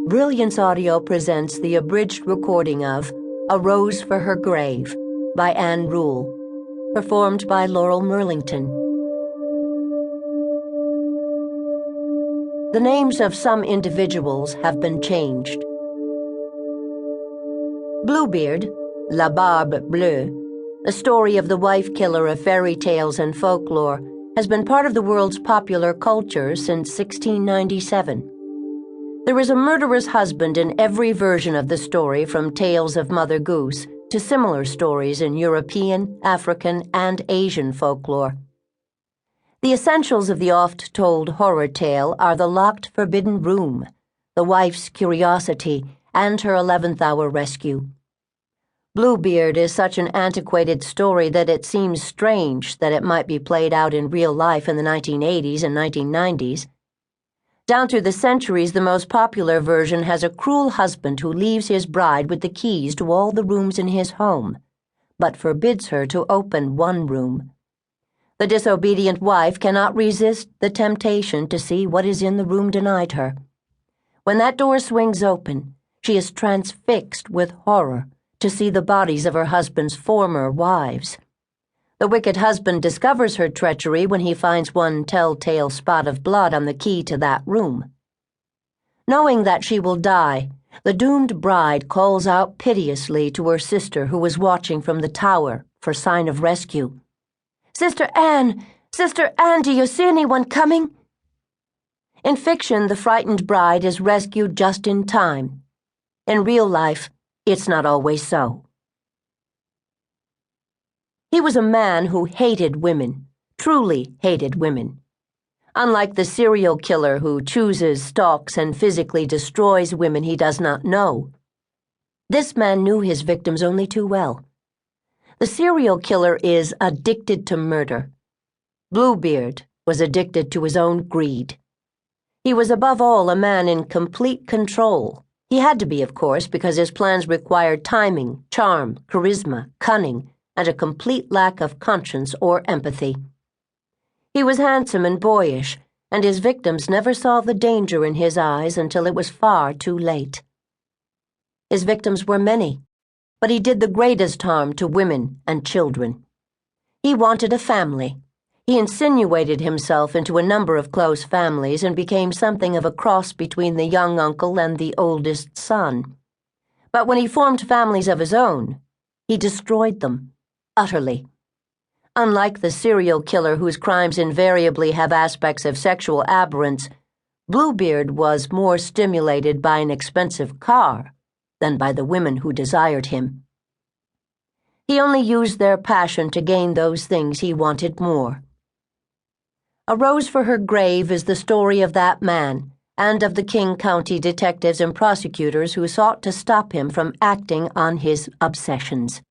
Brilliance Audio presents the abridged recording of A Rose for Her Grave by Anne Rule, performed by Laural Merlington. The names of some individuals have been changed. Bluebeard, La Barbe Bleue, the story of the wife killer of fairy tales and folklore, has been part of the world's popular culture since 1697. There is a murderous husband in every version of the story, from tales of Mother Goose to similar stories in European, African, and Asian folklore. The essentials of the oft-told horror tale are the locked, forbidden room, the wife's curiosity, and her 11th-hour rescue. Bluebeard is such an antiquated story that it seems strange that it might be played out in real life in the 1980s and 1990s. Down through the centuries, the most popular version has a cruel husband who leaves his bride with the keys to all the rooms in his home, but forbids her to open one room. The disobedient wife cannot resist the temptation to see what is in the room denied her. When that door swings open, she is transfixed with horror to see the bodies of her husband's former wives. The wicked husband discovers her treachery when he finds one telltale spot of blood on the key to that room. Knowing that she will die, the doomed bride calls out piteously to her sister, who is watching from the tower, for sign of rescue. Sister Anne, do you see anyone coming?" In fiction, the frightened bride is rescued just in time. In real life, it's not always so. He was a man who hated women, truly hated women. Unlike the serial killer who chooses, stalks, and physically destroys women he does not know, this man knew his victims only too well. The serial killer is addicted to murder. Bluebeard was addicted to his own greed. He was above all a man in complete control. He had to be, of course, because his plans required timing, charm, charisma, cunning, and a complete lack of conscience or empathy. He was handsome and boyish, and his victims never saw the danger in his eyes until it was far too late. His victims were many, but he did the greatest harm to women and children. He wanted a family. He insinuated himself into a number of close families and became something of a cross between the young uncle and the oldest son. But when he formed families of his own, he destroyed them, utterly. Unlike the serial killer whose crimes invariably have aspects of sexual aberrance, Bluebeard was more stimulated by an expensive car than by the women who desired him. He only used their passion to gain those things he wanted more. A Rose for Her Grave is the story of that man and of the King County detectives and prosecutors who sought to stop him from acting on his obsessions.